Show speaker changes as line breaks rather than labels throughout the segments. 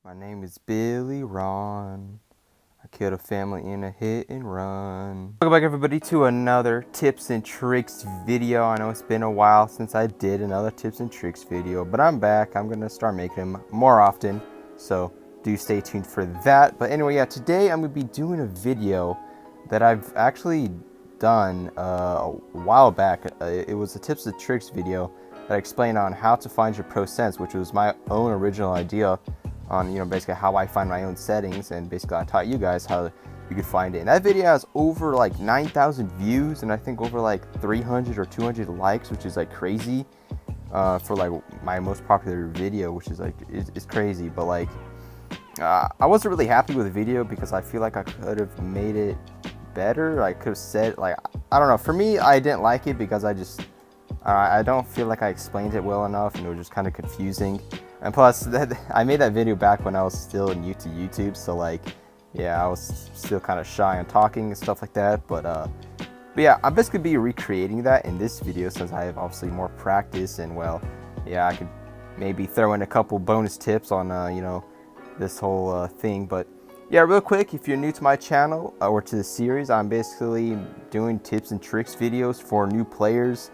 My name is Billy Ron. I killed a family in a hit and run. Welcome back everybody to another tips and tricks video. I know it's been a while since I did another tips and tricks video, but I'm back. I'm gonna start making them more often, so do stay tuned for that. But anyway, yeah, today I'm gonna be doing a video that I've actually done a while back. It was a tips and tricks video that I explained on how to find your pro sense, which was my own original idea on, basically how I find my own settings, and basically I taught you guys how you could find it. And that video has over like 9,000 views and I think over like 300 or 200 likes, which is like crazy for like my most popular video, which is like it's crazy. But like I wasn't really happy with the video because I feel like I could have made it better. I could have said, like, I don't know, for me I didn't like it because I don't feel like I explained it well enough, and it was just kind of confusing. And plus, I made that video back when I was still new to YouTube, so like, yeah, I was still kind of shy on talking and stuff like that. But yeah, I'm basically be recreating that in this video since I have obviously more practice, and well, yeah, I could maybe throw in a couple bonus tips on this whole thing. But yeah, real quick, if you're new to my channel or to the series, I'm basically doing tips and tricks videos for new players,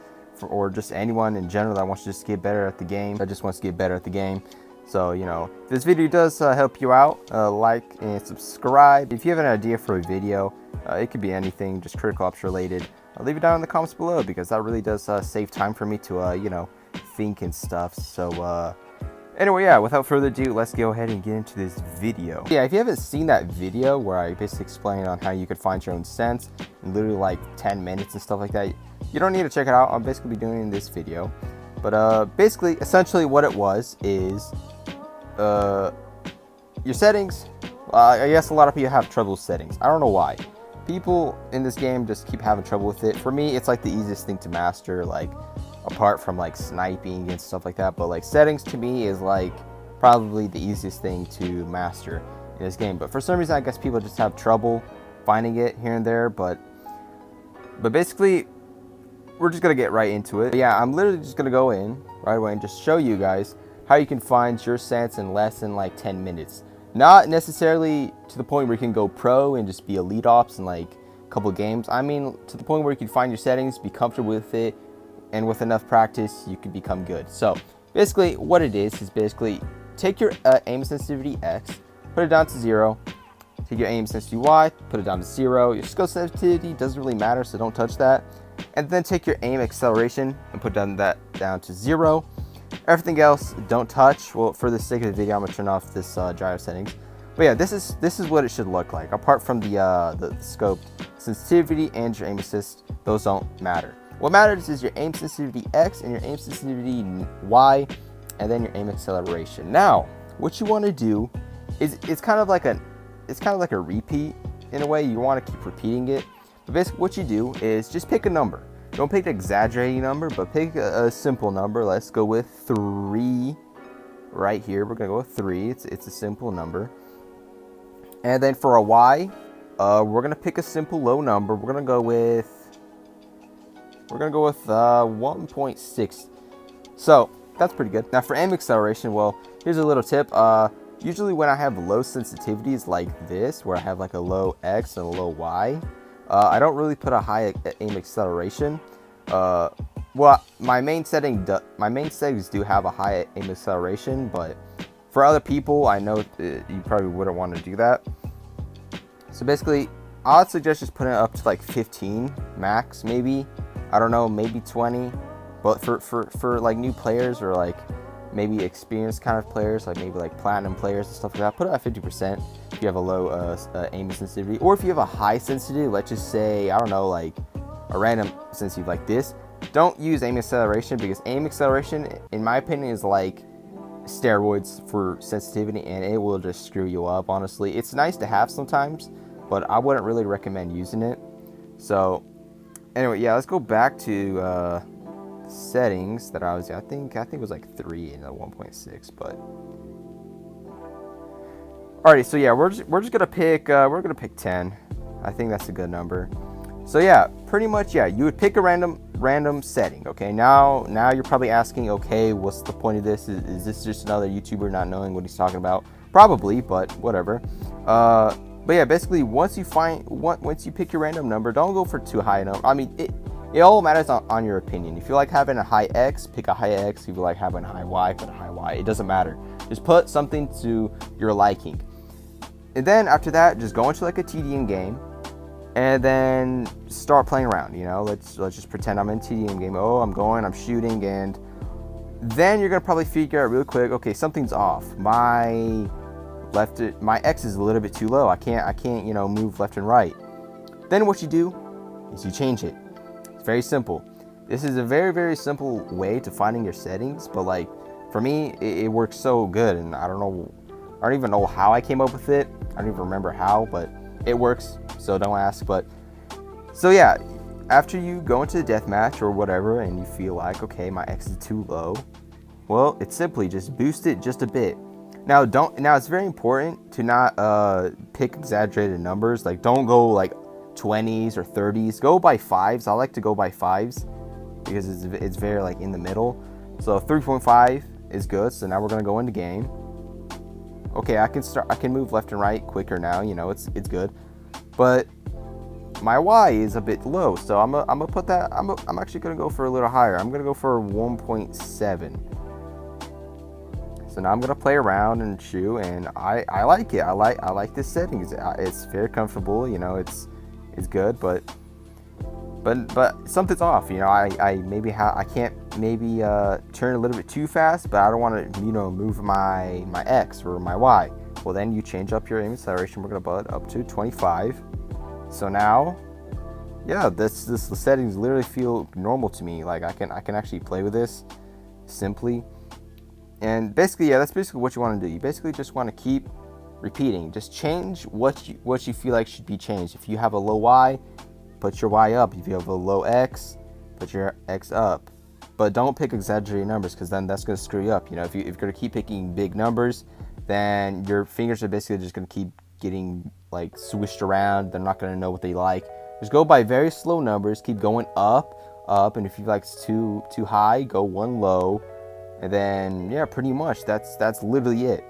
or just anyone in general that wants to just get better at the game, that just wants to get better at the game. So, if this video does help you out, like and subscribe. If you have an idea for a video, it could be anything, just critical ops related, leave it down in the comments below, because that really does save time for me to, think and stuff. So, anyway, yeah, without further ado, let's go ahead and get into this video. Yeah, if you haven't seen that video where I basically explain on how you could find your own sense in literally like 10 minutes and stuff like that, you don't need to check it out. I'll basically be doing it in this video. But basically, essentially what it was is your settings. I guess a lot of people have trouble with settings. I don't know why. People in this game just keep having trouble with it. For me, it's like the easiest thing to master, like apart from like sniping and stuff like that. But like settings to me is like probably the easiest thing to master in this game. But for some reason, I guess people just have trouble finding it here and there. But basically, we're just gonna get right into it. But yeah, I'm literally just gonna go in right away and just show you guys how you can find your sense in less than like 10 minutes. Not necessarily to the point where you can go pro and just be elite ops in like a couple games. I mean, to the point where you can find your settings, be comfortable with it, and with enough practice, you can become good. So basically what it is basically take your aim sensitivity X, put it down to 0. Take your aim sensitivity Y, put it down to 0. Your scope sensitivity doesn't really matter, so don't touch that. And then take your aim acceleration and put that down to 0. Everything else, don't touch. Well, for the sake of the video, I'm gonna turn off this gyro settings. But yeah, this is what it should look like. Apart from the scope sensitivity and your aim assist, those don't matter. What matters is your aim sensitivity X and your aim sensitivity Y, and then your aim acceleration. Now, what you want to do is it's kind of like a repeat in a way. You want to keep repeating it. But basically what you do is just pick a number. Don't pick an exaggerating number, but pick a simple number. Let's go with 3 right here. We're gonna go with 3. It's a simple number. And then for a Y, we're gonna pick a simple low number. We're gonna go with 1.6. So that's pretty good. Now for aim acceleration, well, here's a little tip. Usually when I have low sensitivities like this, where I have like a low X and a low Y, I don't really put a high aim acceleration. Well, my main settings do have a high aim acceleration, but for other people, I know you probably wouldn't want to do that. So basically, I'd suggest just putting it up to like 15 max, maybe. I don't know, maybe 20. But for like new players, or like maybe experienced kind of players, like maybe like platinum players and stuff like that, put it at 50% if you have a low aim sensitivity. Or if you have a high sensitivity, let's just say, I don't know, like a random sensitivity like this, don't use aim acceleration, because aim acceleration, in my opinion, is like steroids for sensitivity, and it will just screw you up, honestly. It's nice to have sometimes, but I wouldn't really recommend using it. So anyway, yeah, let's go back to settings that I think it was like 3 and a 1.6. But alrighty, so yeah, we're just gonna pick 10. I think that's a good number. So yeah, pretty much, yeah, you would pick a random setting. Okay, now you're probably asking, okay, what's the point of this? Is this just another YouTuber not knowing what he's talking about? Probably, but whatever. But yeah, basically once you pick your random number, don't go for too high a number. I mean, it all matters on your opinion. If you like having a high X, pick a high X. If you like having a high Y, put a high Y. It doesn't matter. Just put something to your liking. And then after that, just go into like a TDM game, and then start playing around. You know, let's just pretend I'm in a TDM game. Oh, I'm shooting, and then you're gonna probably figure out real quick. Okay, something's off. My X is a little bit too low. I can't move left and right. Then what you do is you change it. It's very simple. This is a very, very simple way to finding your settings, but like for me, it works so good, and I don't even know how I came up with it. I don't even remember how, but it works, so don't ask. But so yeah, after you go into the deathmatch or whatever, and you feel like, okay, my X is too low, well, it's simply just boost it just a bit. Now it's very important to not pick exaggerated numbers. Like, don't go like 20s or 30s. Go by 5s. I like to go by 5s because it's very like in the middle. So 3.5 is good. So now we're gonna go into game. Okay, I can move left and right quicker now. You know, it's good. But my Y is a bit low, so I'm gonna put that. I'm actually gonna go for a little higher. I'm gonna go for 1.7. So now I'm gonna play around and shoot, and I like it. I like this setting. It's very comfortable. You know, it's good, but something's off. You know, I can't maybe turn a little bit too fast, but I don't want to move my X or my Y. Well, then you change up your aim acceleration. We're gonna put up to 25. So now, yeah, the settings literally feel normal to me. Like I can actually play with this simply. And basically, yeah, that's basically what you want to do. You basically just want to keep repeating. Just change what you feel like should be changed. If you have a low Y, put your Y up. If you have a low X, put your X up. But don't pick exaggerated numbers, because then that's going to screw you up. You know, if you're going to keep picking big numbers, then your fingers are basically just going to keep getting like swished around. They're not going to know what they like. Just go by very slow numbers. Keep going up, and if you like it's too high, go one low. And then, yeah, pretty much that's literally it.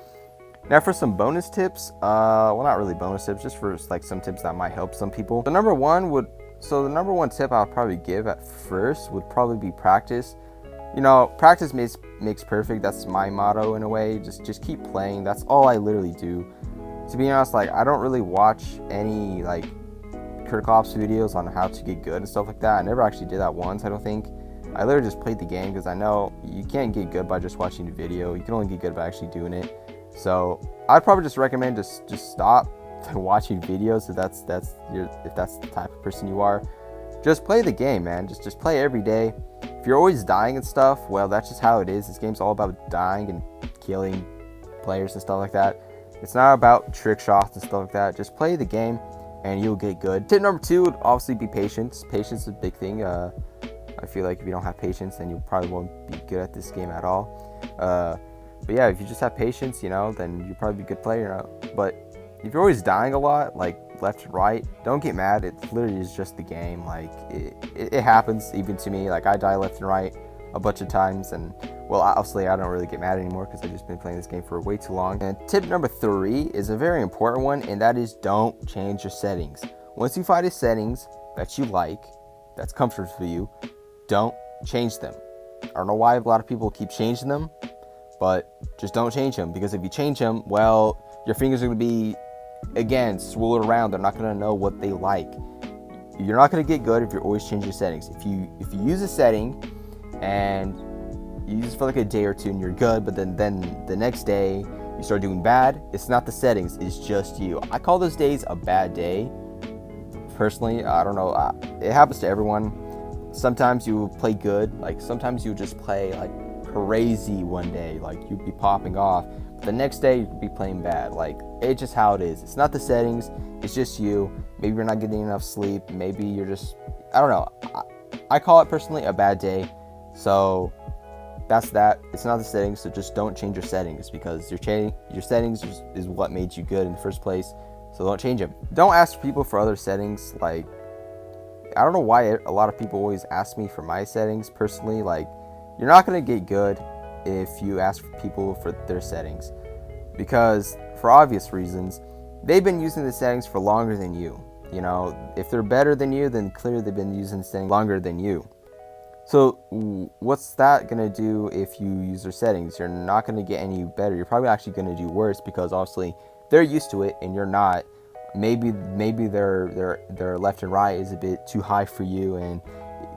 Now for some bonus tips, well, not really bonus tips, just for like some tips that might help some people. The number one tip I'll probably give at first would probably be practice. You know, practice makes perfect. That's my motto in a way. Just keep playing. That's all I literally do. To be honest, like I don't really watch any like critical ops videos on how to get good and stuff like that. I never actually did that once, I don't think. I literally just played the game because I know you can't get good by just watching the video. You can only get good by actually doing it. So I'd probably just recommend just stop watching videos if that's the type of person you are. Just play the game, man. Just play every day. If you're always dying and stuff, well, that's just how it is. This game's all about dying and killing players and stuff like that. It's not about trick shots and stuff like that. Just play the game and you'll get good. Tip number 2 would obviously be patience. Patience is a big thing. I feel like if you don't have patience, then you probably won't be good at this game at all. But yeah, if you just have patience, you know, then you'll probably be a good player. You know? But if you're always dying a lot, like left and right, don't get mad. It literally is just the game. Like it happens even to me. Like I die left and right a bunch of times, and well, obviously I don't really get mad anymore because I've just been playing this game for way too long. And tip number 3 is a very important one, and that is don't change your settings. Once you find the settings that you like, that's comfortable for you, don't change them. I don't know why a lot of people keep changing them, but just don't change them, because if you change them, well, your fingers are going to be, again, swirled around. They're not going to know what they like. You're not going to get good if you're always changing settings. If you use a setting and you use it for like a day or two and you're good, but then the next day you start doing bad, it's not the settings, it's just you. I call those days a bad day. Personally, I don't know. It happens to everyone. Sometimes you play good, like sometimes you just play like crazy one day, like you'd be popping off, but the next day you'd be playing bad. Like it's just how it is. It's not the settings, it's just you. Maybe you're not getting enough sleep, maybe you're just, I don't know. I call it personally a bad day. So that's that. It's not the settings, so just don't change your settings, because your settings is what made you good in the first place. So don't change them. Don't ask people for other settings. Like, I don't know why a lot of people always ask me for my settings. Personally, like, you're not gonna get good if you ask people for their settings, because for obvious reasons, they've been using the settings for longer than you. You know, if they're better than you, then clearly they've been using the settings longer than you. So what's that going to do if you use their settings? You're not going to get any better. You're probably actually going to do worse, because obviously they're used to it and you're not. Maybe their left and right is a bit too high for you, and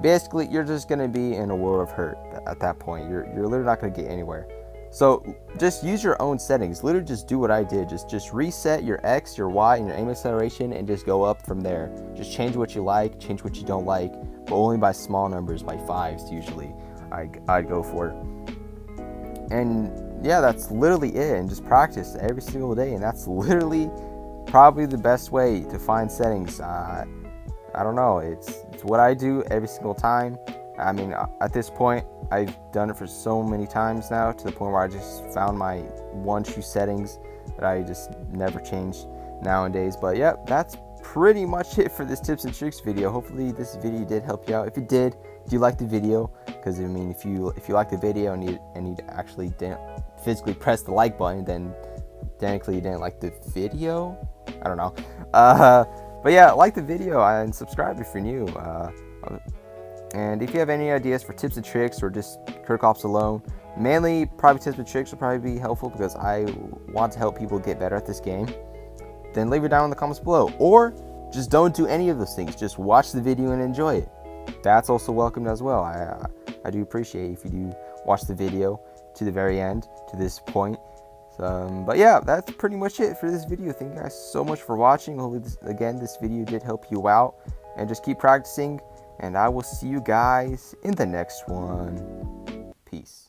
basically you're just going to be in a world of hurt at that point. You're literally not going to get anywhere. So just use your own settings. Literally just do what I did. Just reset your X, your Y, and your aim acceleration, and just go up from there. Just change what you like, change what you don't like, but only by small numbers, by 5s usually I'd go for. And yeah, that's literally it. And just practice every single day, and that's literally probably the best way to find settings. I don't know, it's what I do every single time. I mean, at this point, I've done it for so many times now, to the point where I just found my one true settings that I just never change nowadays. But yeah, that's pretty much it for this tips and tricks video. Hopefully this video did help you out. If it did, do you like the video? Because I mean, if you like the video and you actually didn't physically press the like button, then technically you didn't like the video. I don't know. But yeah, like the video and subscribe if you're new. And if you have any ideas for tips and tricks, or just Kirk Ops alone, mainly probably tips and tricks will probably be helpful, because I want to help people get better at this game, then leave it down in the comments below. Or just don't do any of those things. Just watch the video and enjoy it. That's also welcomed as well. I do appreciate if you do watch the video to the very end, to this point. But yeah, that's pretty much it for this video. Thank you guys so much for watching. Hopefully this video did help you out, and just keep practicing, and I will see you guys in the next one. Peace.